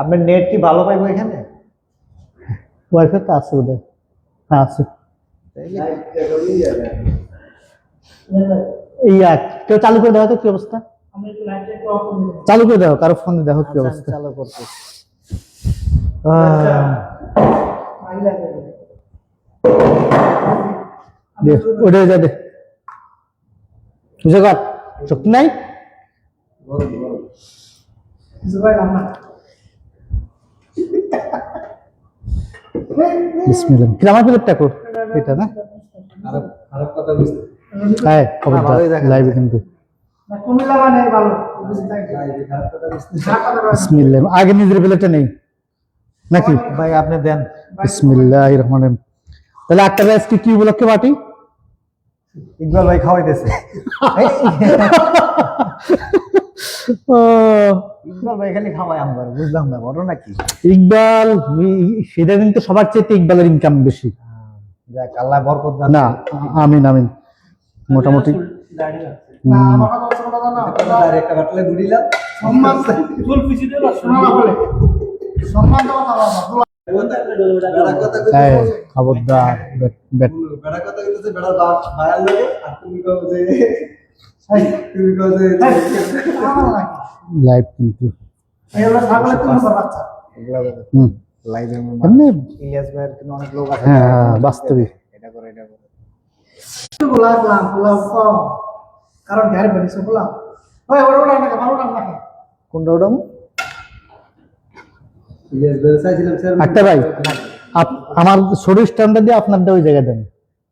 আপনার নেট কি ভালো পাইবো এখানে? ওয়াইফাই তো আছে বোধহয়। হ্যাঁ আছে। ইয়া কেউ চালু করে দাও তো, কি অবস্থা? চালু করে দাও, কারো ফোনে দেখো কি অবস্থা। চালু করতে ওটা যা দে জগাত শক্তি নাই। বিসমিল্লাহ কি আমার প্লেটটা কো এটা না খারাপ কথা বুঝতে হ্যাঁ খবরদার লাইভে কিন্তু কুমিল্লা মানে ভালো খারাপ কথা বুঝতে বিসমিল্লাহ আগে নিজের প্লেটটা নেই নাকি ভাই আপনি দেন। বিসমিল্লাহির রহমানির রহিম। তাহলে একটা আজকে কি উপলক্ষে পার্টি? ইকবাল ভাই খাওয়াইতেছে। ইকবাল ভাই খালি খাওয়াই আমরা, বুঝলাম না ঘটনা কি। ইকবাল সেটা কিন্তু সবার চেয়ে ইকবালের ইনকাম বেশি। যাক আল্লাহ বরকত দান। না আমিন আমিন মোটামুটি না আমার কথা হচ্ছে কথা না একটা বাটলে গুড়িলাম সম্মান ফুল পিছি দিল শোনা না বলে সম্মান দেওয়া কথা বলা বেড়া কথা এই খবরদার বেট বেড়া কথা কইতেছে, বেড়ার বাপ মায়ার লাগে আর তুমি কও যে তুমি কও যে লাইভ কিন্তু এগুলো ছাগলের তুমি বাচ্চা হুম লাইভে এমনি ইলিয়াস ভাইয়ের কিন্তু অনেক লোক আছে। হ্যাঁ বাস্তবিক এটা করে এটা করে লাগলাম পোলাও কম কারণ গাড়ি বেরিয়েছে পোলাও ওই ওরা ওরা না ভালো নাম না কোনটা ওটা ইলিয়াস ভাই চাইছিলাম স্যার। একটা ভাই আমার শরীর স্ট্যান্ডার্ড দিয়ে আপনারটা ওই জায়গায় দেন।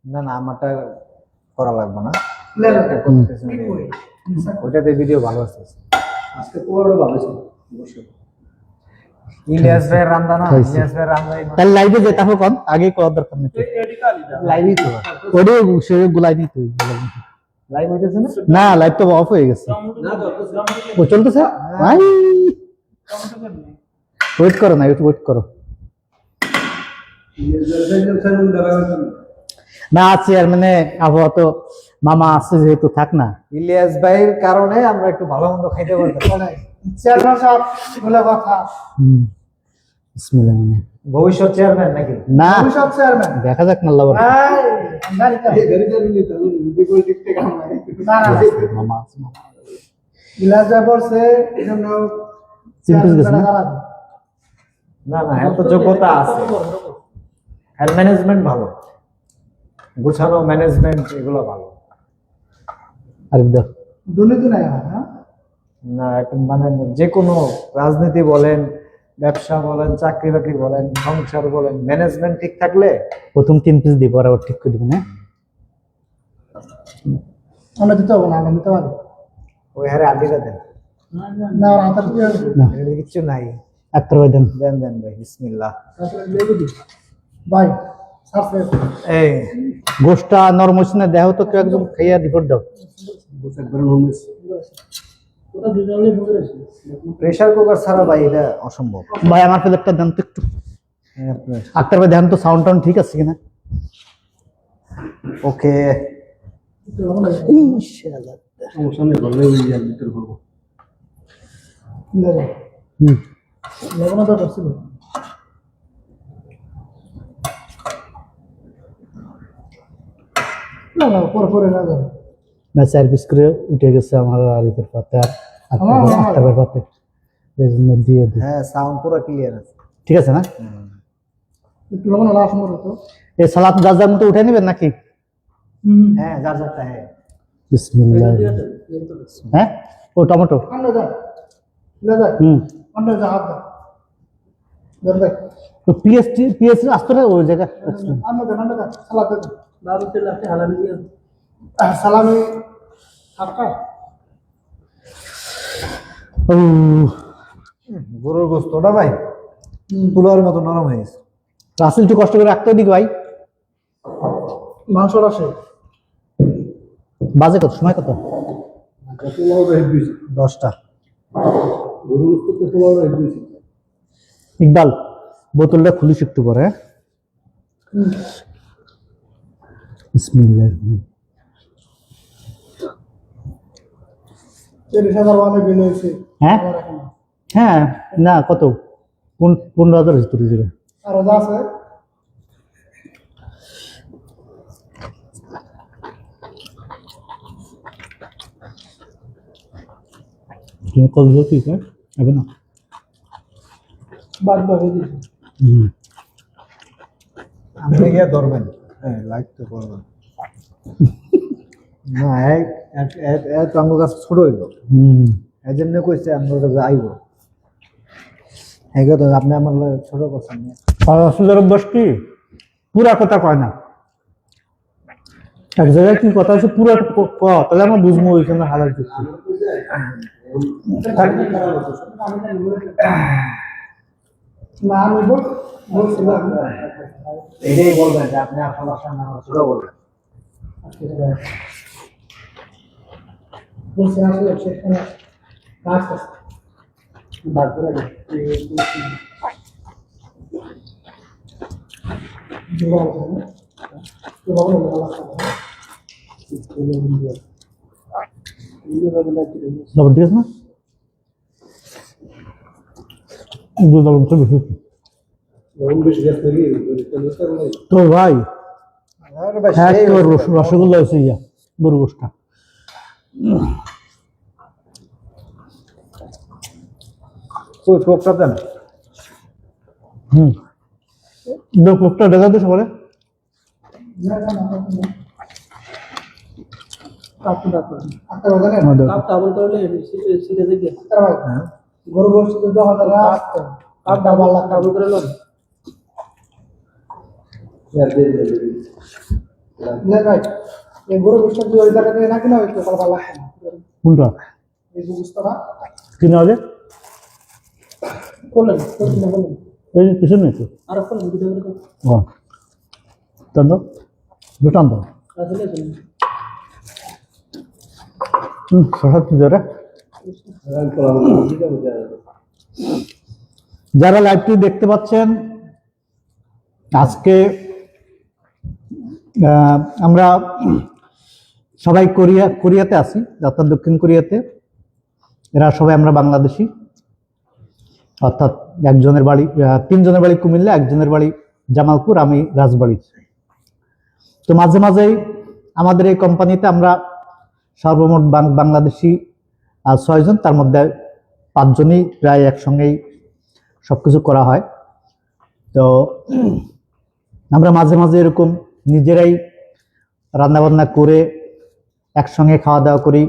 না না আমারটা করা লাগবে না, লে ওটাতে ভিডিও ভালো আছে। আজকে পুরো ভালো ছিল ইলিয়াস ভাইয়ের রান্না না, খাইছি। ইলিয়াস ভাইয়ের রান্না তাহলে লাইভে যেতে হবে কোন আগে করার দরকার নেই। লাইভই তো ওরে সে গুলাই নিত লাইভ হইতেছে না। না লাইভ তো অফ হয়ে গেছে। ও চলতেছে ভাই ওয়েট করো না একটু ওয়েট করো না আছে আর মানে আবহাওয়া তো মামা আছে যেহেতু থাক না। ইলিয়াস ভাইয়ের কারণে আমরা একটু ভালো মন্দ খাইতে পারতাম। চেয়ারম্যান সাহেব বলে কথা হুম বিসমিল্লাহ ভবিষ্যৎ চেয়ারম্যান নাকি? না ভবিষ্যৎ চেয়ারম্যান দেখা যাক না আল্লাহ বলে। না না মামা আছে মামা। বিলাস যা বলছে এজন্য Simple গেছে না? না না এত যোগ্যতা আছে, আর ম্যানেজমেন্ট ভালো, গোছানো ম্যানেজমেন্ট এগুলো ভালো। আর দেখ দুর্নীতি নাই আমার হ্যাঁ না একটা মানে যে কোনো রাজনীতি বলেন, ব্যবসা বলেন, চাকরি বাকরি বলেন, সংসার বলেন, ম্যানেজমেন্ট ঠিক থাকলে প্রথম 3 পিস দিব আর ঠিক করে দিব না। আমরা দিতে হবে না আমরা নিতে পারি ওই হারে আদিটা দেন। না আর হাতের কি হবে না এর কিছু নাই, একটা ভাই দেন। দেন দেন ভাই বিসমিল্লাহ। ভাই সার্চ এই গোশটা নরম হচ্ছে না, দেখো তো কেউ একজন খাইয়া রিপোর্ট দাও। প্রেসার কুকার ছাড়া ভাই এটা অসম্ভব। ভাই আমার প্লেটটা দেন তো একটু। হ্যাঁ, আপনার আক্তার ভাই দেখেন তো সাউন্ড টাউন্ড ঠিক আছে কিনা। ওকে হুম লেবনা তো করছিল না না পরে না যাবে না 4 পিস করে উঠে গেছে আমার আরিফের পাতে আর আক্তার ভাই পাতে এই জন্য দিয়ে দিই। হ্যাঁ সাউন্ড পুরো ক্লিয়ার আছে। ঠিক আছে না? একটু লবণ লাশ মরে তো এই সালাত যার মতো উঠে নেবেন নাকি? হ্যাঁ যার যারটা হ্যাঁ বিসমিল্লাহ। হ্যাঁ ও টমেটো আন্না যা না যা আন্না যা হাত ধর দেখ তো পিএস আসতো ওই জায়গা। আন্না যা সালাদ দে বাবু তেল আছে হালামি দিয়ে সালামি হাক্কা ও গরুর গোস্তটা ভাই তুলার মতো নরম হয়ে গেছে। রাসেল একটু কষ্ট করে রাখতে দিক ভাই। মাংসটা সে বাজে কত সময় কত? 10টা। ইকবাল বোতলটা খুলিস একটু পরে। বিসমিল্লাহ। তেল সাদা আমি বিল হইছে হ্যাঁ হ্যাঁ না কত 15,000 ভিতরে দিবে। আর ওটা আছে তুমি কল দিও ঠিক আছে হবে না। বাদ বাকি দিয়েছে আপনি গিয়ে ধরবেন, হ্যাঁ লাইক তো করবেন না। এক তো আমার কাছে ছোট হইল, এই জন্য কইছে আমার কাছে আইব। হ্যাঁ তো আপনি আমার লগে ছোট করছেন না। আর আসলে বস কি পুরা কথা কয় না, এক জায়গায় কি কথা আছে পুরা তাহলে আমরা বুঝবো ওইখানে হালাল কিছু। না আমি বলছিলাম এটাই বলবেন যে আপনি আপনার সামনে আমার ছোট বলবেন। বলছিলাম আসলে সেখানে কাজ আছে বাদ করে লবণ ঠিক আছে না? লবণ তো বেশি তো ভাই আরে ভাই, হ্যাঁ সেই তোর অবস্থা। রসগোল্লা হয়েছে ইয়া গরু গোষ্ঠটা। ওই কোকটা দেন। কোকটা দেখা দিস পরে হ্যাঁ গরু বলছি তো ডাবল লাখ ডাবল করে লোন ভাই এই গরু বস্তু ওই জায়গা থেকে না কিনা হইতো ডাবল লাখ কোনটা এই বুঝতো না কিনা হবে করলেন বললেন এই যে পিছনে তো আর করলেন ভিডিও করে টান দাও দুটান দাও আসলে সহজ ধরে যারা লাইভটি দেখতে পাচ্ছেন আজকে আমরা সবাই কোরিয়াতে আছি, অর্থাৎ দক্ষিণ কোরিয়াতে। এরা সবাই আমরা বাংলাদেশি, অর্থাৎ একজনের বাড়ি 3 জনের বাড়ি কুমিল্লা, একজনের বাড়ি জামালপুর, আমি রাজবাড়ী। তো মাঝে মাঝেই আমাদের এই কোম্পানিতে আমরা সর্বমোট বাংলাদেশি 6 জন, তার মধ্যে 5 জনই প্রায় একসঙ্গেই সবকিছু করা হয়। তো আমরা মাঝে মাঝে এরকম নিজেরাই রান্নাবান্না করে একসঙ্গে খাওয়া দাওয়া করি,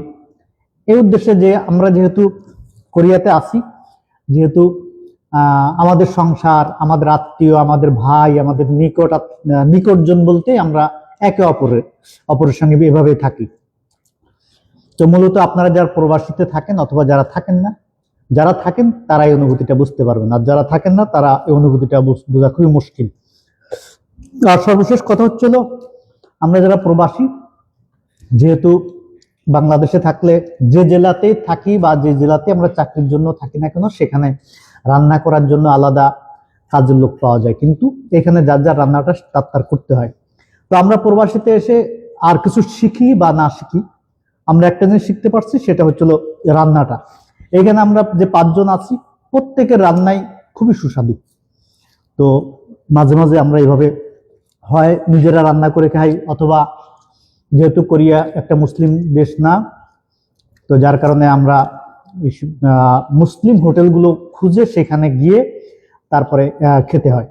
এই উদ্দেশ্যে যে আমরা যেহেতু কোরিয়াতে আসি, যেহেতু আমাদের সংসার, আমাদের আত্মীয়, আমাদের ভাই, আমাদের নিকটজন বলতে আমরা একে অপরের সঙ্গে এভাবে থাকি। তো মূলত আপনারা যারা প্রবাসীতে থাকেন অথবা যারা থাকেন না, যারা থাকেন তারা এই অনুভূতিটা বুঝতে পারবেন, আর যারা থাকেন না তারা এই অনুভূতিটা বোঝা খুবই মুশকিল। আর সর্বশেষ কথা হচ্ছিল, আমরা যারা প্রবাসী, যেহেতু বাংলাদেশে থাকলে যে জেলাতেই থাকি বা যে জেলাতে আমরা চাকরির জন্য থাকি না কেন, সেখানে রান্না করার জন্য আলাদা কাজের লোক পাওয়া যায়, কিন্তু এখানে যার যার রান্নাটা তার করতে হয়। তো আমরা প্রবাসীতে এসে আর কিছু শিখি বা না শিখি, আমরা একটা জিনিস শিখতে পারছি, সেটা হচ্ছিল রান্নাটা। এখানে আমরা যে 5 জন আছি প্রত্যেকের রান্নাই খুবই সুস্বাদু। তো মাঝে মাঝে আমরা এইভাবে হয় নিজেরা রান্না করে খাই, অথবা যেহেতু কোরিয়া একটা মুসলিম দেশ না, তো যার কারণে আমরা মুসলিম হোটেলগুলো খুঁজে সেখানে গিয়ে তারপরে খেতে হয়।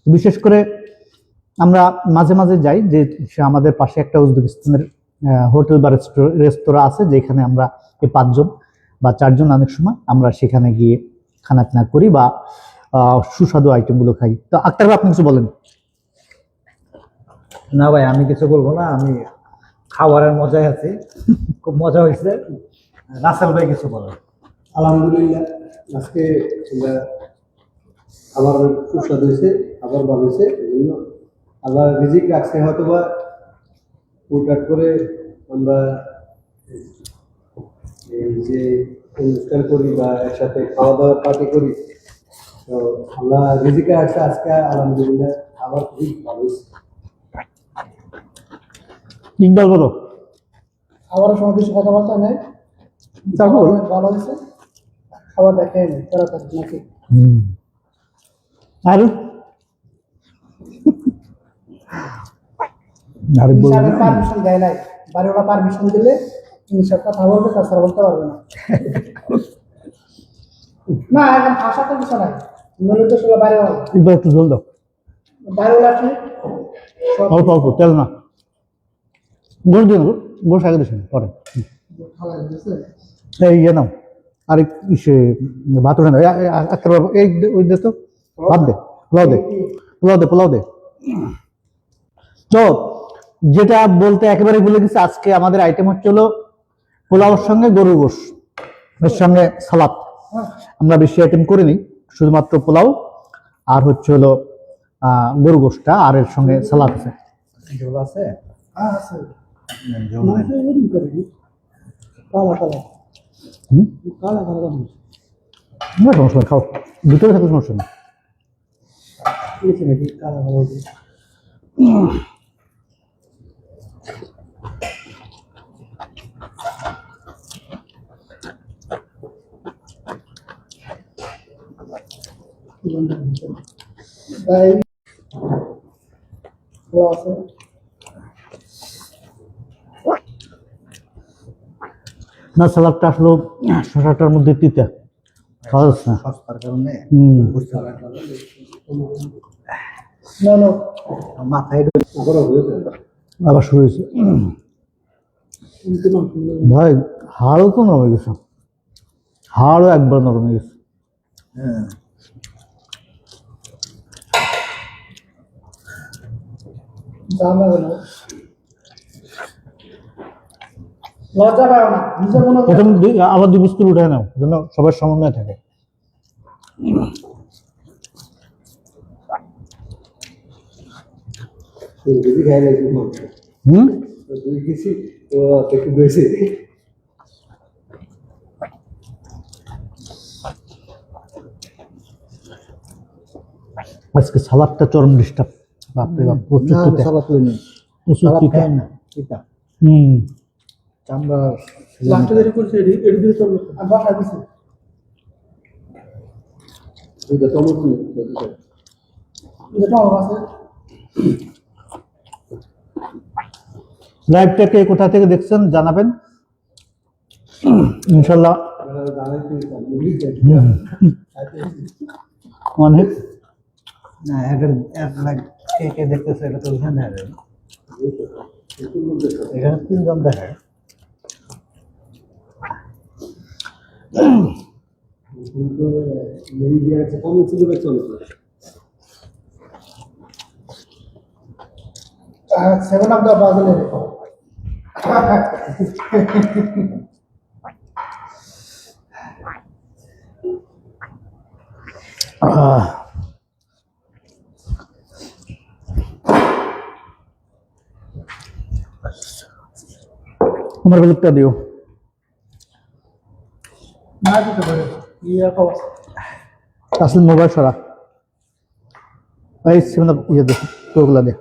বিশেষ করে আমরা মাঝে মাঝে যাই, যে আমাদের পাশে একটা উজবেকিস্তানের হোটেল বা রেস্তোরাঁ আছে, যেখানে আমরা এই 5 জন বা 4 জন অনেক সময় আমরা সেখানে গিয়ে খানা পিনা করি বা সুস্বাদু আইটেমগুলো খাই। তো আক্তার ভাই, আপনি কিছু বলেন। না ভাই, আমি কিছু বলবো না, আমি খাবারের মজায় আছি, খুব মজা হয়েছে। রাসেল ভাই কিছু বলেন। আলহামদুলিল্লাহ, আজকে আবার সুস্বাদু হয়েছে, আবার ভালো হয়েছে। এই জন্য আবার রিজিক রাখছে, হয়তো বা হুটহাট করে আমরা এই যে অনুষ্ঠান করি বা একসাথে খাওয়া দাওয়া পার্টি করি, তো আমরা রিজিকে রাখছে আজকে আলহামদুলিল্লাহ আবার খুবই ভালো হয়েছে। ইকবাল বলো। খাবারের সময় বেশি কথাবার্তা নেই, তারপর ভালো হয়েছে। খাবার দেখেন তাড়াতাড়ি নাকি আর আরে বলবো ইনসাফের পারমিশন দেয় নাই, বাড়িওয়ালা পারমিশন দিলে ইনসাফ কথা বলবে, তাছাড়া বলতে পারবে না। না এখন ভাষা তো কিছু নাই, মূলত সেগুলো বাড়িওয়ালা, এবার একটু জল দাও, বাড়িওয়ালা কি সব অল্প অল্প তেল না, গোস দিন, গোস আগে দিস পরে। খাওয়া দিতেছে। এই ইয়ে নাও, আর ইসে ভাত উঠে না, একটা এই ওই দে তো, ভাত দে, পোলাও দে, পোলাও দে, পোলাও দে। তো যেটা বলতে একেবারে ভুলে গেছি, আজকে আমাদের আইটেম হচ্ছে হলো পোলাওর সঙ্গে গরুর গোশ, এর সঙ্গে সালাদ। আমরা বেশি আইটেম করিনি, শুধুমাত্র পোলাও আর হচ্ছে হলো গরু গোশটা, আর এর সঙ্গে সালাদ আছে। ঝোল আছে? হ্যাঁ আছে। ঝোল নাই। কালা কালা হুম, কালা কালা না সমস্যা নেই, খাও, ভিতরে থাকলে সমস্যা নেই। কিছু নাকি কালা কালা। ভাই পোলাও আছে। না সালাদটা আসলে শসাটার মধ্যে তিতা, খাওয়া যাচ্ছে না। সস্তার কারণে বুঝতে পারলাম। না না মাথায় আবারও হয়েছে। আবার শুরু হয়েছে। ভাই হাড়ও তো নরম হয়ে গেছে, হাড়ও একবার নরম হয়ে গেছে। হ্যাঁ দাম হবে না, লজ্জা পাও না, নিজে মনে করো। প্রথম আবার দুই বিস্কুট উঠে নাও, যেন সবার সমন্বয় থাকে। যদি খাই লাগবে মাংস, হুম, দুই কেজি তো একটু বেশি। আজকে সালাদটা চরম ডিস্টার্ব, বাপরে বাপ, প্রচুর না, তিতা, সালাদ হয়নি। প্রচুর সালাদ তিতা। খাই না, তিতা। হুম, চামড়ার লাস্টে দেরি করছে, এডি দিয়ে চলবে। আর বাসা দিছে দুইটা টমেটো নিয়ে এটা আমার আছে। লাইভটাকে কোথা থেকে দেখছেন জানাবেন ইনশাল্লাহ। অনেক না, কে কে দেখতেছে এটা তো ওইখানে দেখা যায়। এখানে 3 জন দেখায়। কিন্তু মেরি গিয়ে আছে কম ছিল চলে। 7 আপ দা বাজলে আমার বেলুনটা দিও। না দিতে পারে ইয়া খাওয়া। আসলে মোবাইল সরা, এই সিমনা ইয়ে দে, তোগুলা দে।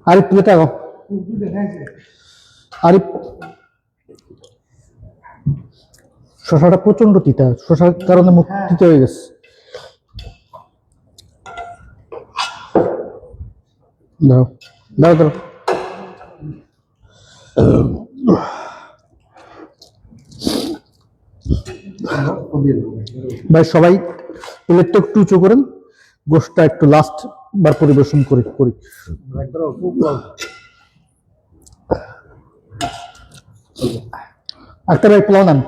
আরে প্লেট আগো, দুটো খাইছে। আরে শসাটা প্রচন্ড তিতা, শসার কারণে মুখ তিতা হয়ে গেছে। দাও দাও দাও, ভাই সবাই প্লেটটা একটু উঁচু করেন, গোশটা একটু লাস্ট বার পরিবেশন করি করি। একটা ভাই পোলাও নেন,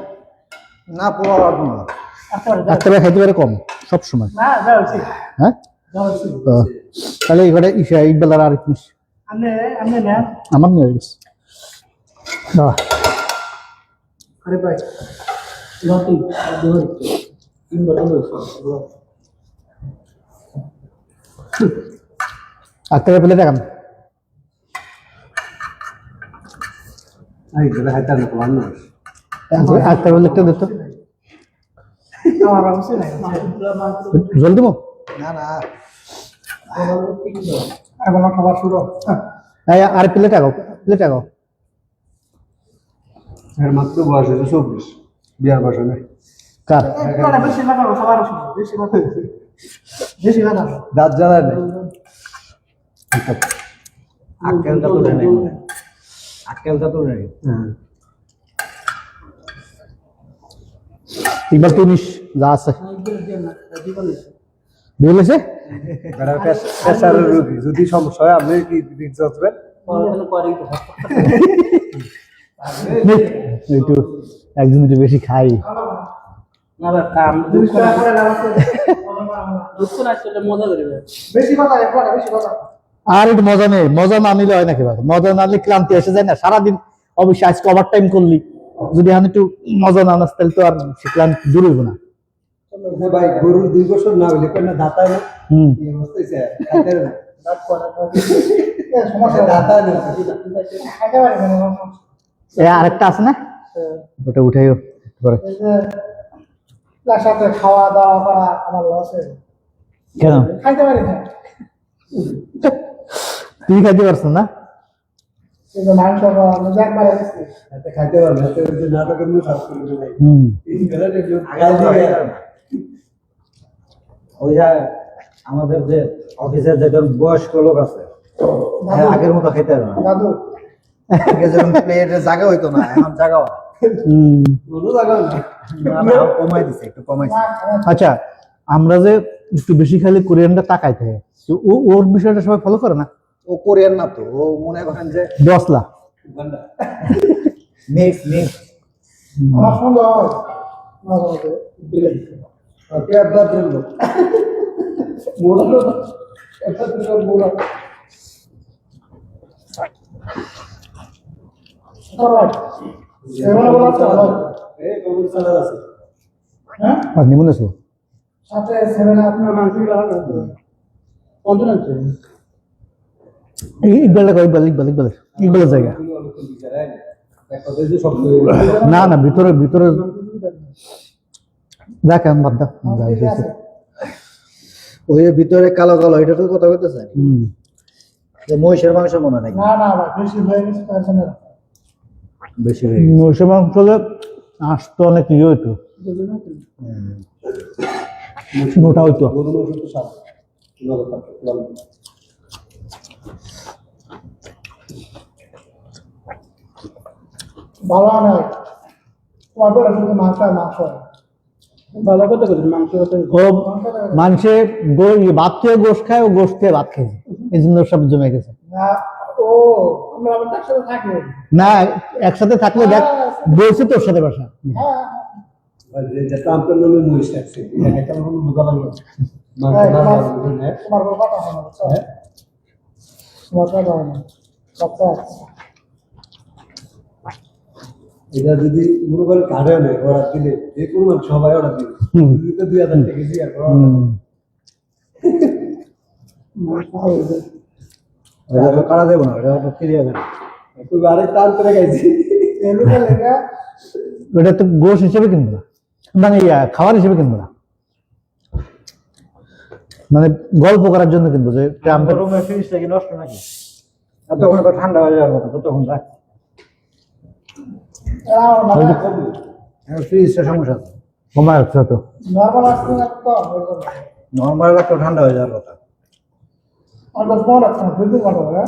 না, পোলাও লাগবে না। একটা ভাই খাইতে পারে কম সব সময়। না যা হইছে, হ্যাঁ, যা হইছে। তাহলে এখানে ঈদ বেলার আর কি আপনি আপনি নেন। আমার নিয়ে গেছে। আরে ভাই লতি দই 3 বটল হইছে। একটা ভাই প্লেট দেখান, এই গেলে হাইতা না প্ল্যান না। একটা প্লেটটা দিত, আমার অবশ্যই নাই। জল দিব। না না, এখন খাবার শুরু। আর প্লেট আগাও, প্লেট আগাও। এর মাত্র বয়স হয়েছে 24, বিয়ার বয়স নেই। কার পুরাটা বেশি লাগাবো সবার সময় বেশি লাগাবো বেশি লাগাবো দাঁত জ্বালায় না আক্কেলটা তুলে নেই আক্কেলটা তুলে নেই এবার তুই নিস যা আছে বলেছে প্রেসারের রোগী যদি সমস্যা হয় আপনি কি রিক্স আসবেন একটু একজন একটু বেশি খাই বেশি কথা পুরাটা বেশি কথা আর একটু মজা নেই মজা না নিলে হয় নাকি বাবা মজা না নিলে ক্লান্তি এসে যায় না সারাদিন অবশ্যই আজকে ওভার টাইম করলি যদি আমি একটু মজা না নাস তাহলে তো আর সে ক্লান্তি দূর হইব না যে ভাই গরুর 2 বছর না হইলে কেন দাঁতায় না হুম এই অবস্থায় সে খাইতে পারে না সমস্যা দাঁতায় না খাইতে পারি না এ আরেকটা আছে না ওটা উঠাইও পরে এই যে তার সাথে খাওয়া দাওয়া করা আমার লসে কেন খাইতে পারি না তুই খাইতে পারছ না এই যে মাংস আমি একবারে গেছি এতে খাইতে পারে না এতে যে নাটকের মধ্যে সাফ করে দিবে হুম এই বেলাটা একটু ওই যে আমাদের যে অফিসের যেজন বয়স্ক লোক আছে হ্যাঁ, আগের মতো খেতে পারে না দাদু আগে যেমন প্লেটের জায়গা হইতো না এখন জায়গা হয় হুম কোনো জায়গা না কমাই দিছে একটু কমাইছে আচ্ছা আমরা যে একটু বেশি খালি কোরিয়ানটা তাকাই থাকে তো ওর বিষয়টা সবাই ফলো করে না ও কোরিয়ান না তো ও মনে করেন যে 10 লাখ গন্ডা মিক্স মিক্স আমার সঙ্গে হয় মাঝে মাঝে বিলে দিচ্ছে ওকে আবার দেব মোড়া এটা তো মোড়া অলরাইট এবারে বলা তো ভালো এই কবুল সালাদ আছে হ্যাঁ আর নিমন আছে সাথে সেভেন আপনার মাংস লাগানো কত আছে ইকবালের জায়গা না না ভিতরে ভিতরে দেখ আমি বাদ দাও ওই যে ভিতরে কালো কালো এটা তো কথা কইতেছে হুম যে মহিষের মাংস মনে হয় নাকি না না ভাই বেশি হয়ে গেছে তার জন্য বেশি হয়ে গেছে ওই সময় আসলে আসতো অনেক ইয়ে হইতো মোটা হইতো গরু মাংস তো সাদা নগদ থাকে ভালো না তোমার বলে শুধু মাংস আর মাংস ভালো কথা বলি মাংস ও মানুষে ভাত খেয়ে গোশ খায় ও গোশ খেয়ে ভাত খেয়ে এই জন্য সব জমে গেছে না ও আমরা আবার তার সাথে থাকি না একসাথে থাকলে দেখ বলছি তোর সাথে বাসা হ্যাঁ যেটা আপনার নামে মহিষ আছে এটা কোনো বোঝা লাগলো মাংস না না তোমার বড় কথা হয় না বুঝছো? তোমার কথা হয় না সবটা এটা যদি মনে করেন কার্ডে নেই অর্ডার দিলে যে কোনো মানুষ সবাই অর্ডার দিবে যদি তো 2000 টাকা কেজি আর ওটা তো কাটা দেবো না ওটা তো ক্লিয়ার তুই আরেক টান করে গেছি এলুটা লেগা ওটা তো গোশ হিসেবে কিনবো না মানে খাবার হিসেবে কিনবো না মানে গল্প করার জন্য কিনবো যে আমার রুমের ফ্রিজটা কি নষ্ট নাকি তখন তো ঠান্ডা হয়ে যাওয়ার কথা ততক্ষণ রাখ ফ্রিজটা সমস্যা আছে কমায় হচ্ছে তো নরমাল আসছে না তো নর্মাল রাখতে ঠান্ডা হয়ে যাওয়ার কথা আমরা ফোন রাখতে না দুই ঘন্টা হবে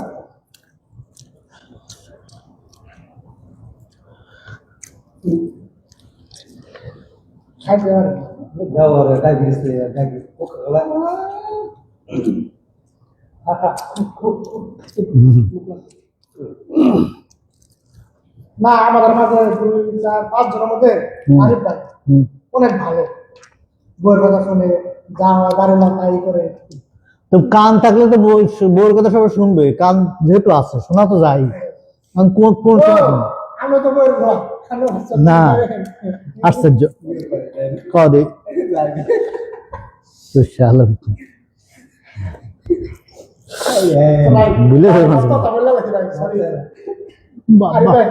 খাইতে পারে যাও আর ডায়াবেটিস ডায়াবেটিস কোকালা না আমাদের মাঝে 2-4-5 জনের মধ্যে আরিফ ভাই অনেক ভালো বইয়ের কথা শুনে যা হয় বাড়ি না তাই করে তো কান থাকলে তো বউর কথা সবাই শুনবে কান যেহেতু আছে শোনা তো যাই কোন কোন সময় শুনবে? আমি তো বইয়ের ঘর না। আশ্চর্য কদে তো শালা ভুলে হয়ে গেছে। কথা বললে লাগছে ভাই সরি বাবা আরিফ ভাই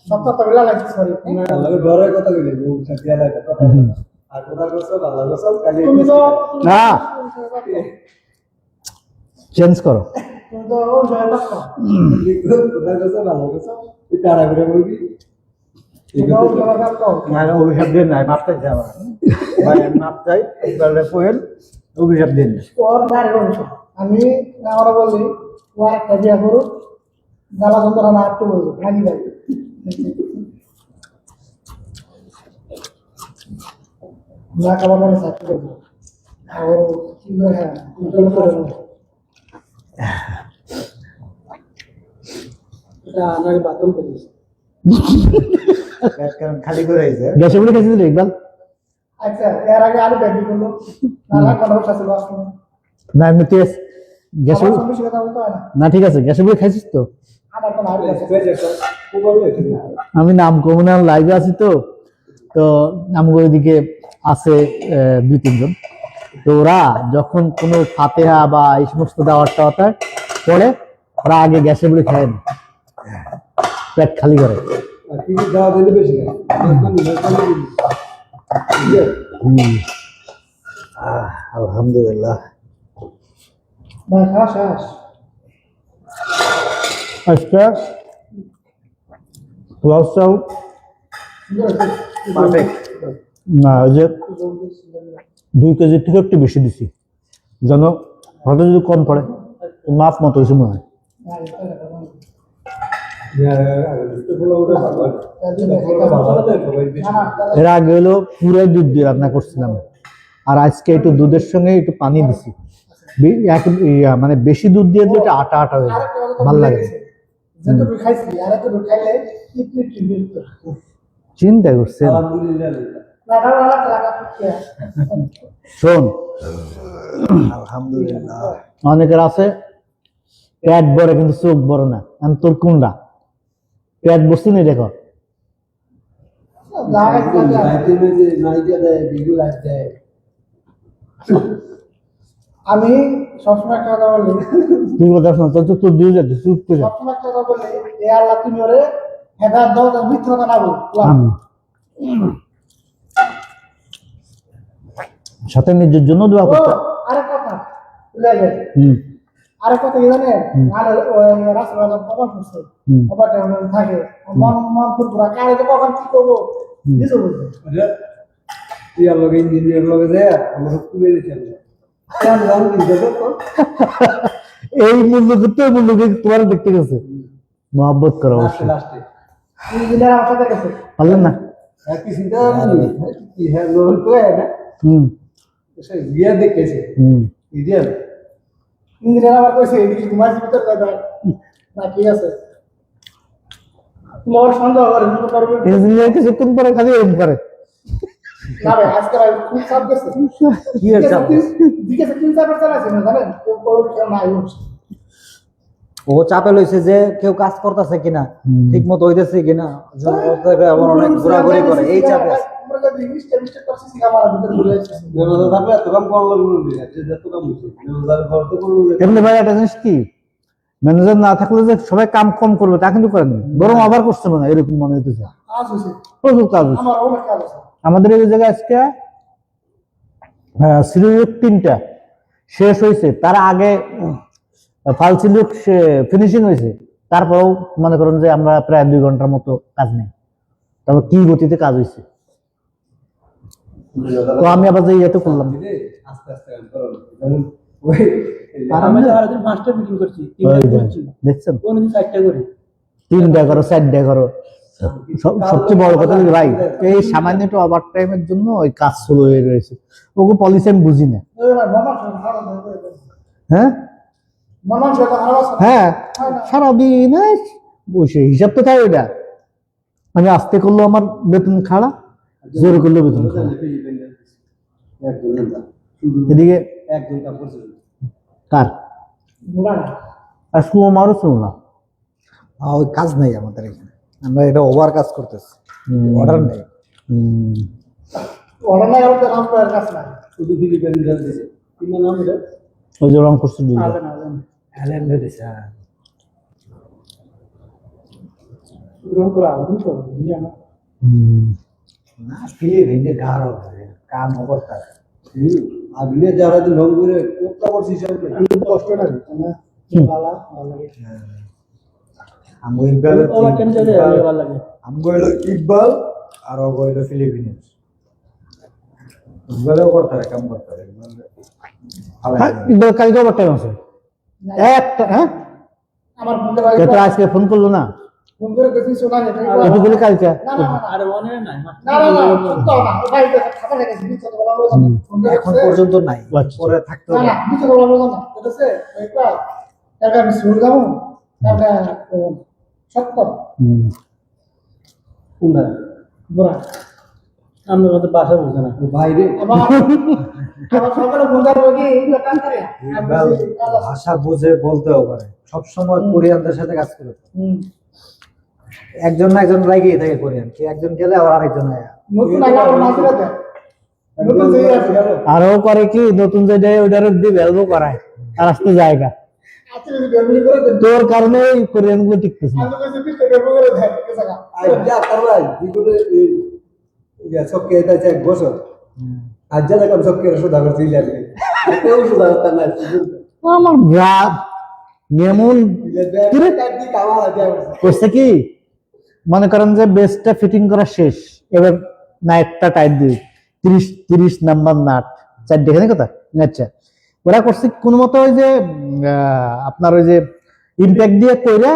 সব কথা বললে লাগছে সরি আল্লাহ ডরের কথা কইলে মুখ ছাতিয়া লাগে কথা আর কথা কইছো আল্লাহ কসম কালি তুমি তো না চেঞ্জ করো তুমি তো ও জয় লাগতো কথা কইছো আল্লাহ কসম তুই কারা করে বলবি এটাও জনগণ কম। মানে অভিশাপ দিয়ে নাই মাপ চাইছে আমার ভাই আমি মাপ চাই একবার কোয়েল অভিশাপ দিন ওর বাইরে অংশ আমি আমরা বলি ও একটা বিয়া করুক জ্বালা যন্ত্রণা না একটু বলবো ভাগি ভাই না খাবার মানে চাকরি করবো আর কি করে হ্যাঁ করে নেবো। এটা আমার বাথরুম করিস কারণ খালি করে আইছে গ্যাসে বলে খাইছিস ইকবাল? আচ্ছা এর আগে আরো ব্যাগি করলো না কোনো সাথে লস নেই না এমনিতে গ্যাসে আমার সঙ্গে কথা বলতে হয় না না ঠিক আছে গ্যাসে বলে খাইছিস তো? আমার কোনো আর আছে আমি নাম কমনে লাইভে আছি তো তো আমগো ওইদিকে আছে 2-3 জন তো ওরা যখন কোনো ফাতেহা বা এই সমস্ত দাওয়াত টাওয়াত পড়ে ওরা আগে গ্যাসে বলে খায় না পেট খালি করে আর কি দাওয়া দিলে বেশি না আলহামদুলিল্লাহ ভাই খাস খাস আজকে পোলাও পারফেক্ট না ওই যে 2 কেজি থেকে একটু বেশি দিছি যেন হয়তো যদি কম পড়ে তো মাপ মতো হয়েছে মনে হয় এর আগে হলো পুরো দুধ দিয়ে রান্না করছিলাম আর আজকে একটু দুধের সঙ্গে একটু পানি দিছি মানে বেশি দুধ দিয়ে দিলে এটা আটা আটা হয়ে যায় ভালো লাগে যেটুকু খাইছি আর একটু খাইলে কি চিন্তা করছেন আলহামদুলিল্লাহ লাগা লাগা শোন আলহামদুলিল্লাহ অনেকের আছে পেট বড় কিন্তু চোখ বড় না আমি তোর কোনটা পেট বসছি না দেখো আমি সবসময় একটা কথা বলি তুই কথা শোনা তোর তো তোর দিয়ে যাচ্ছে চুপ করে যা। সবসময় একটা কথা বলি এ আল্লাহ তুমি ওরে হেদায়েত দাও তার মিথ্যা কথা না বল সাথে নিজের জন্য দোয়া করতে আরেক কথা ভুলে যায় হুম আরেক কথা কি জানেন আর ওই রাস্তাঘাটে কখন করছে কখন থাকে মন মন পুরো কারে যে কখন কি করবো কিছু বলবে ইয়ার লগে ইঞ্জিনিয়ার লগে যায় আমরা সব তুলে দিচ্ছি কেন নাম দিতে এই মূল্য করতে ওই মূল্য তোমার দেখতে গেছে মহব্বত করা অবশ্যই লাস্টে ইঞ্জিনিয়ার আমার সাথে গেছে পারলেন না কি চিন্তা কি হ্যাঁ লোন তো না হুম সে বিয়া দেখেছে হুম ইডিয়াল ইঞ্জিনিয়ার আমার কইছে এদিকে ঘুমাইছি ভিতর কথা না ঠিক আছে তোমার সন্দেহ করে মনে করবে ইঞ্জিনিয়ার কিছুক্ষণ পরে খালি এরকম করে না ভাই আজকে ভাই খুব চাপ গেছে কি এর চাপ? দিকে 3-4 চালাইছে না জানেন কেউ কোনো কেউ নাই হচ্ছে ও চাপে লইছে যে কেউ কাজ করতেছে কিনা ঠিক মতো হইতেছে কিনা আবার অনেক ঘোরাঘুরি করে এই চাপে আছে। আমরা যদি মিস্টেক করছি আমার ভিতর ঘুরে যাচ্ছে নেমা থাকলে এত কাম করার লাগবে না যে যত কাম হইছে নেমা করতে করবো এমনি ভাই একটা জিনিস কি ম্যানেজার না থাকলে যে সবাই কাম কম করবে তা কিন্তু করেনি বরং আবার করছে মনে হয় এরকম মনে হইতেছে আজ হয়েছে প্রচুর কাজ হচ্ছে। আমার অনেক কাজ আছে আমাদের এই জায়গায় আজকে সিলিউক 3টা শেষ হয়েছে তার আগে ফাল সিলিউক ফিনিশিং হয়েছে তারপরেও মনে করেন যে আমরা প্রায় 2 ঘন্টার মতো কাজ নেই তারপর কি গতিতে কাজ হয়েছে তো আমি আবার যে ইয়েতে করলাম আস্তে আস্তে কাম করো যেমন ওই আর আমি তো আরেকদিন মাস্টার মিটিং করছি ওই যে, দেখছেন কোনদিন 4টা করে 3টা করো 4টা করো সবচেয়ে বড় কথা হলো ভাই এই সামান্য একটু ওভার টাইমের জন্য ওই কাজ শুরু হয়ে রয়েছে ওকে পলিসি আমি বুঝি না হ্যাঁ হ্যাঁ সারাদিন বসে হিসাব তো থাকে এটা আমি আস্তে করলো আমার বেতন খাড়া জোরে করলো বেতন খাড়া এদিকে একজন কাম করছে কার আর শুনো আমারও শুনলাম ওই কাজ নাই আমাদের এখানে আমরা এটা ওভার কাজ করতেছি অর্ডার নেই শুধু ফিলিপাইন জাল দিছে কি নাম এটা ওই যে রং করছে অ্যালেন দিছে না ফিলিপিনে গাঢ় কাম অবস্থা আগুনে যারা দিন রং করে কোথা করছিস হিসাব নেই কষ্ট লাগে আমগো ইকবাল ওরা কেন চলে যাবে ভালো লাগে আমগো হইলো ইকবাল আর ওগো হইলো ফিলিপিনিয়াস। ইকবালও করতে হয়, কাম করতে হয়। হ্যাঁ, কালকে আবার টাইম আছে একটা। হ্যাঁ, আমার বন্ধু ভাই কে তো আজকে ফোন করলো না, ফোন করে কিছু শোনা যায় একটু বলে কালকে। না আরে মনে নাই না সত্য না ভাই তো খাতা লেগে দিচ্ছে তো বলা হলো ফোন করে এখন পর্যন্ত নাই, আচ্ছা। পরে থাকতে না হবে। না কিছু বলা হলো না ঠিক আছে একটা তারপর আমি শুরু যাবো তারপর সত্য কোনটা বড় আমি ওদের বাসা বুঝে না বাইরে আমার আমার সকালে ফোন করবো কি এইগুলো কাজ করে ইকবাল ভাষা বুঝে বলতেও পারে, সবসময় কোরিয়ানদের সাথে কাজ করে। একজন না একজন লাগিয়ে থাকে কোরিয়ান, কি একজন গেলে আবার আরেকজন আয়া। নতুন আগে আমার মাঝে দেয় নতুন যেই আছে আরো করে কি নতুন যে ওইটার দিয়ে ভ্যালভো করায় আর আসতে জায়গা। আচ্ছা যদি বেরবি করে দেন তোর কারণে কোরিয়ান গুলো টিকতেছে না। আমি কাছে পিছনে বেরবি করে দেয় ঠিক আছে আজ্জা করবাই বিগুরে ইয়া সবকে এটা এক বছর আজ্জা দেখলাম সবকে সুদা করতে যাবে কেউ সুদা করতে না আমার রাত এমন করছে কি, মনে করেন যে বেসটা ফিটিং করা শেষ, এবার নাইটটা টাইট দিই 30 নাম্বার নাট চার দেখে কথা। আচ্ছা, ওরা করছে কোনো মতো ওই যে আপনার ওই যে ইম্প্যাক্ট দিয়ে কইরা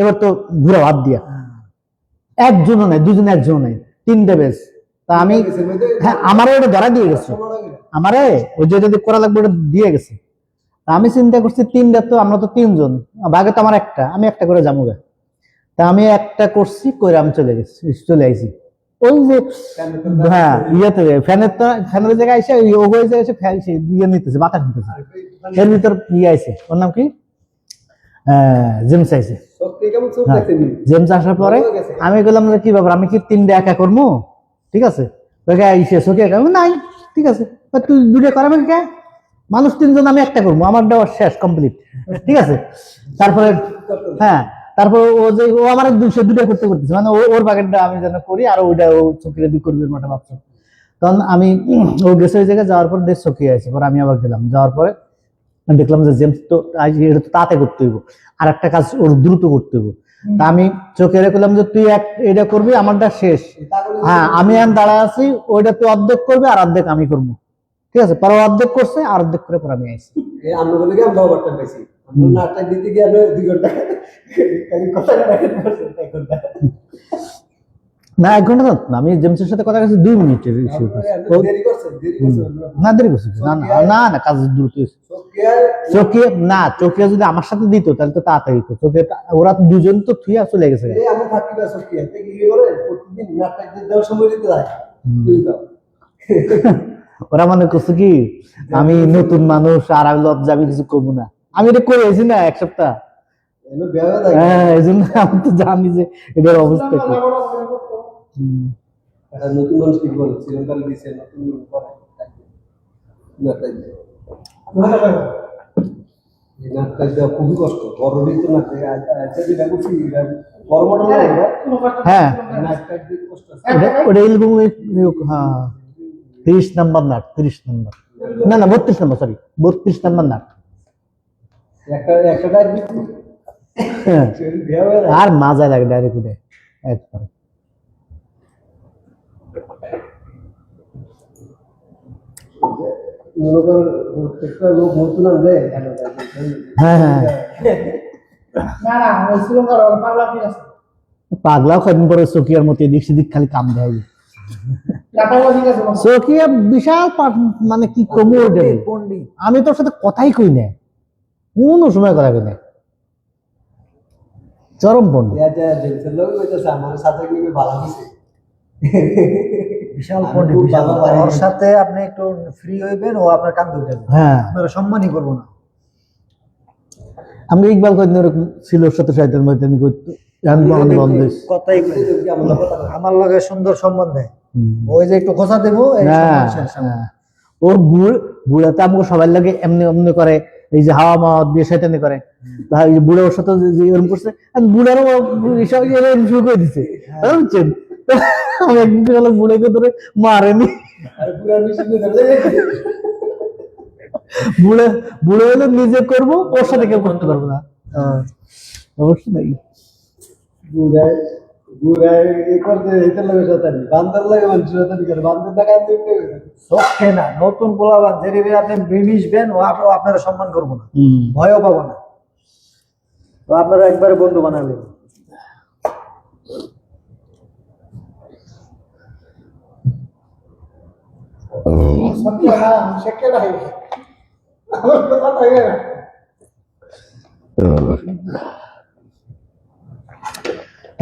এবার তো ঘুরা হাত দিয়া একজনও নাই, দুজনে একজনও নাই, 3টে বেস। তা আমি হ্যাঁ আমারে ওটা ধরা দিয়ে গেছে, আমারে ওই যে যদি করা লাগবে ওটা দিয়ে গেছে। তা আমি চিন্তা করছি 3টা তো আমরা তো 3 জন, ভাগে তো আমার একটা, আমি একটা করে যাবো গা। তা আমি একটা করছি কইরা আমি চলে আইছি ওই যে হ্যাঁ ইয়েতে ফ্যানের জায়গায় এসে ও হয়ে যায় এসে ফ্যান ইয়ে নিতেছে, বাতাস নিতেছে, এর ভিতর ইয়ে আইছে, ওর নাম কি জেমস আইছে। জেমস আসার পরে আমি বললাম কি ব্যাপার, আমি কি 3টা একা করবো? ঠিক আছে, নাই ঠিক আছে, তুই 2টা করাবে কে? মানুষ 3 জন, আমি একটা করবো, আমার দেওয়ার শেষ কমপ্লিট। ঠিক আছে, তারপরে হ্যাঁ তারপর ও যে ও আমার 200 করতে করতেছে, মানে ওর বাগেরটা আমি যেন করি আর ওইটা ও চোখে দিয়ে করবে মোটা ভাবছো। তখন আমি ও গেছে ওই জায়গায় যাওয়ার পর দেশ চকিয়ে আছে, পরে আমি আবার গেলাম, যাওয়ার পরে দেখলাম যে জেমস তো এটা তো তাতে করতে হইব, আর একটা কাজ ওর দ্রুত করতে হইব। তা আমি চোখে রেখলাম যে তুই এটা করবি, আমারটা শেষ। হ্যাঁ আমি এখন দাঁড়ায় আছি, ওইটা তুই অর্ধেক করবি আর অর্ধেক আমি করবো। ঠিক আছে, পরে অর্ধেক করছে আর অর্ধেক করে পরে আমি আইছি। আমরা বলে কি আমরা ওভারটা পাইছি, আমরা নাটক দিতে গিয়ে আমরা 2 ঘন্টা খালি কথা কাটাকাটি করছি 1 ঘন্টা। না 1 ঘন্টা না, আমি জেমসের সাথে কথা বলছি 2 মিনিটের ইস্যু। দেরি করছে না দেরি করছি না না না কাজ দ্রুত হয়েছে। চোখে না, চোখে যদি আমার সাথে দিত তাহলে তো তাড়াতাড়ি হতো। চোখে ওরা 2 জন তো থুইয়া চলে গেছে। এই আমরা থাকি না সকিয়া থেকে কি করে প্রতিদিন নাটক দিতে দেওয়ার সময় দিতে যায় ওরা মনে করছে কি আমি নতুন মানুষ আর আমি লজ্জা, আমি কিছু করবো না। আমি এটা করেছি না 1 সপ্তাহ। হ্যাঁ এই জন্য আমি তো জানি যে এটার অবস্থা কি। একটা নতুন মানুষ কি বলে শ্রীলঙ্কার দিছে নতুন করে নাটক দেওয়া খুবই কষ্ট, বড় দিতে না যেটা করছি বড় বড় হ্যাঁ নাটক দিতে কষ্ট আছে। ওটা এলবম হ্যাঁ 30 নাম্বার নাট, 30 নাম্বার না না 32 নাম্বার, সরি 32 নাম্বার নাট। একটা ডাইরেক্ট দিতে আর মজা লাগে ডাইরেক্ট উঠে একবার। মনে করেন প্রত্যেকটা লোক নতুন আনবে হ্যাঁ হ্যাঁ না না ওই শ্রীলঙ্কার পাগলা ঠিক আছে পাগলাও কদিন পরে সোকিয়ার মতো এদিক সেদিক খালি কাম দেয়। পাগলা ঠিক আছে সোকিয়া বিশাল মানে কি কমু ওইটা, আমি তোর সাথে কথাই কই না, কোনো সময় কথা কই না, চরম পণ্ডিত। আমার সাথে কি ভালো হয়েছে বিশাল পণ্ডিত, বিশাল। ওর সাথে আপনি একটু ফ্রি হইবেন, ও আপনার কান ধরে দেবে, হ্যাঁ আপনারা সম্মানই করবো না। আমি ইকবাল কদিন ওরকম ছিল, ওর সাথে শয়তান ময়তানি করতো, কথাই কই না। আমার লগে সুন্দর সম্মান দেয়, ওই যে একটু খোঁচা দেবো এই সম্মান শেষ আমার। ওর বুড়াতে আমাকে সবাই লাগে এমনি এমনি করে, এই যে হাওয়া মাওয়া দিয়ে শয়তানি করে, তাই বুড়া ওর সাথে যে এরকম করছে, বুড়ারও এরকম শুরু করে দিচ্ছে, বুঝছেন? আমি একদিন গেল বুড়াকে ধরে মারেনি, বুড়ে হলে নিজে করবো, ওর সাথে কেউ করতে পারবো না। অবশ্যই নাই। ঘুরায় ঘুরায় এ করতে এইটার লাগে শতানি বান্দর লাগে মানুষ শতানি করে বান্দর টাকা আনতে চোখে না নতুন পোলাবান যে আপনি মিশবেন ও আপনারা সম্মান করবো না, ভয়ও পাবো না, তো আপনারা একবারে বন্ধু বানাবেন। সত্যি না শেখে না আমার তো কথা হয়ে না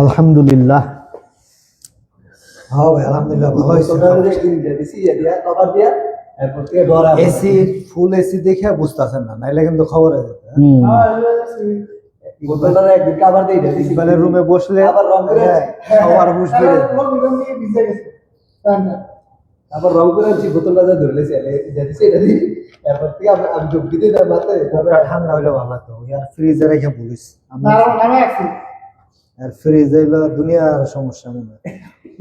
আলহামদুলিল্লাহ। হ্যাঁ ভাই আলহামদুলিল্লাহ ভালো হয়েছে। এসি ফুল এসি দেখে বুঝতেছেন না, নাইলে কিন্তু খবর আছে। মানে রুমে বসলে আবার রং করে সবার হুশ বেড়ে যায়। ভিজে গেছে আবার রং করে আনছি বোতলটা যা ধরে লেছে এটা দিই এরপর থেকে আমি যোগ দিতে না মাথায় ঠান্ডা হইলে ভালো লাগতো, আর ফ্রিজে রেখে বলিস নামে আছি আর ফ্রিজে এলো দুনিয়ার সমস্যা মনে হয়।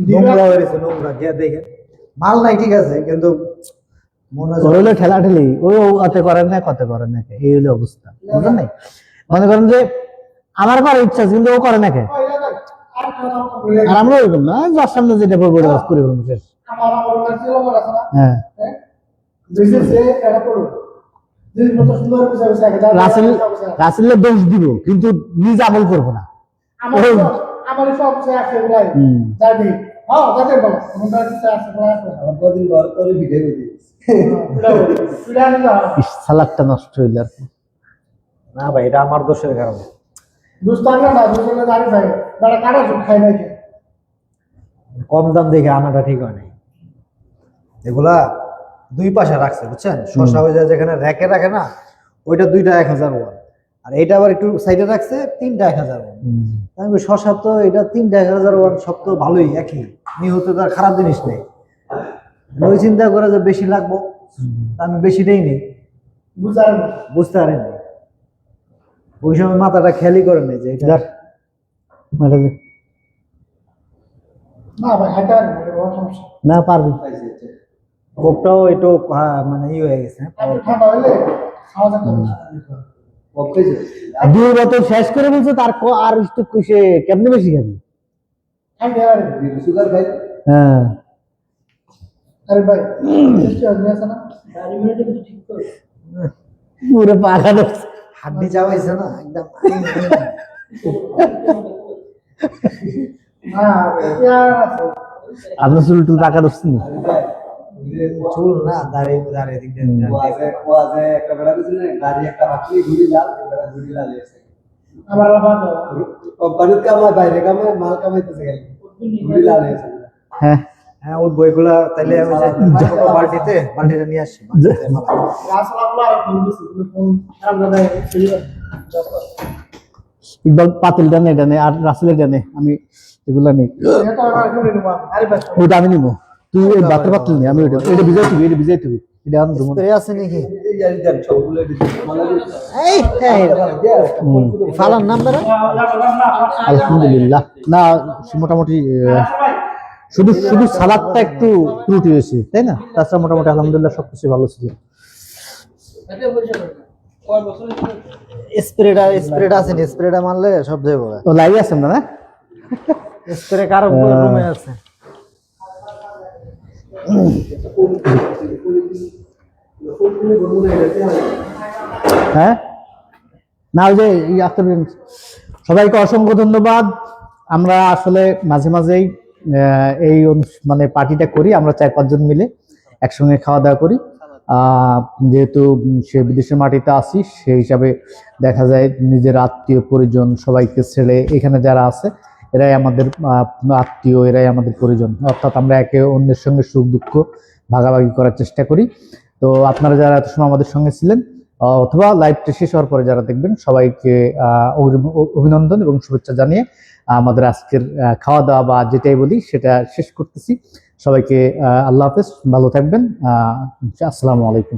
নোংরা হয়ে গেছে, নোংরা গিয়ে দেখে মাল নাই ঠিক আছে, কিন্তু মনে হয় হইলো ঠেলা ঠেলি, ওই অতে করেন না কত করেন না, এই হলো অবস্থা, বুঝলেন নাই? মনে করেন যে আমার করার ইচ্ছা আছে, কিন্তু ও করে না কে, আর আমরা ওইরকম না, যার সামনে যেটা পড়বো ওটা করে ফেলবো শেষ। আমার ছিল মনে আছে না হ্যাঁ, বিশেষ যে এটা করো জিনিসপত্র সুন্দর বিষয় বিষয় রাসেলের দোষ দিব, কিন্তু নিজ আমল করবো না। আমার সব বিষয় আছে বলাই জানি হ্যাঁ যাতে বলো তোমার কিছু আছে বলা আমার কদিন বার করে ভিডিও দিই সালাদটা নষ্ট হইল আর কি। না ভাই এটা আমার দোষের কারণে। দুস্তানা না দুস্তানা জানি ভাই বড় কাটা সুখ খাই নাই কম দাম দেখে আনাটা ঠিক হয় নাই। এগুলা দুই পাশে রাখছে বুঝছেন, শশা হয়ে যায় যেখানে র্যাকে রাখে না, ওইটা দুইটা 1000 ওয়ান, আর এটা আবার একটু সাইডে রাখছে তিনটা 1000 ওয়ান। আমি শশা তো এটা তিনটা 1000 ওয়ান, সব তো ভালোই একই, নিহত তো আর খারাপ জিনিস নেই। ওই চিন্তা করে যে বেশি লাগবো, আমি বেশিটাই নেই, বুঝার বুঝতে পারিনি ওই সময়, মাথাটা খেয়ালই করে নেই যে এটা না ভাই হাঁটা সমস্যা না পারবি। কোপটাও একটু মানে ই হয়ে গেছে। ঠান্ডা হইলে খাওয়া যাবে দুই বোতল শেষ করে বলছে, তার আর একটু সে কেমনে বেশি খাবি। খাই দেওয়ার সুগার খাই হ্যাঁ, আরে ভাই চেষ্টা আছে না গাড়ি মিনিটে কিছু ঠিক করে পুরো পাখা হাড্ডি চাবাইছে না একদম। না ইয়ার আছে আপনার চুল টুল পাকা ধরছেন? চুল না দাঁড়িয়ে দাঁড়িয়ে দিক দিয়ে ওয়াজে একটা বেড়া দিছিল গাড়ি একটা বাকি ঘুরি লাল বেড়া ঘুরি লাল এসে আমার বাবা কোম্পানির কামায় বাইরে কামায় মাল কামাইতেছে গেল ঘুরি লাল এসে হ্যাঁ, হ্যাঁ ওই বইগুলা তাইলে ওই যে ছোট বালতিটা নিয়ে আসি। রাসলাগুলো আর ফোন দিছি ফোন সামনে দেয় ইকবাল পাতিল ডানে ডানে আর রাসেলের ডানে, আমি এগুলা নেই, এটা আর করে নিবা আরে ভাই ওইটা আমি নিবো। তুই ওই বাতের পাতিল নে, আমি ওইটা এটা ভিজাই তুই, এটা ভিজাই তুই, এটা আমি দেবো। স্প্রে আছে নাকি? এই জানি জানি সবগুলো এই ফালার নাম্বার আলহামদুলিল্লাহ। না মোটামুটি শুধু শুধু সালাদটা একটু ত্রুটি হয়েছে, তাই না? তাছাড়া মোটামুটি আলহামদুলিল্লাহ সবকিছু ভালো ছিল। স্প্রেটা আছে নি? স্প্রেটা মারলে সব যাবে। ও লাইভ আছেন না? না স্প্রে কারো রুমে আছে। হ্যাঁ, না ওই যে সবাইকে অসংখ্য ধন্যবাদ। আমরা আসলে মাঝে মাঝেই এই মানে পার্টিটা করি, আমরা 4-5 জন মিলে একসঙ্গে খাওয়া দাওয়া করি। যেহেতু সে বিদেশের মাটিতে আসি, সেই হিসাবে দেখা যায় নিজের আত্মীয় পরিজন সবাইকে ছেড়ে এখানে যারা আছে এরাই আমাদের আত্মীয়, এরাই আমাদের পরিজন, অর্থাৎ আমরা একে অন্যের সঙ্গে সুখ দুঃখ ভাগাভাগি করার চেষ্টা করি। তো আপনারা যারা এত সময় আমাদের সঙ্গে ছিলেন অথবা লাইভটা শেষ হওয়ার পরে যারা দেখবেন, সবাইকে অভিনন্দন এবং শুভেচ্ছা জানিয়ে আমাদের আজকের খাওয়া দাওয়া বা যেটাই বলি সেটা শেষ করতেছি। সবাইকে আল্লাহ হাফেজ, ভালো থাকবেন, আসসালামু আলাইকুম।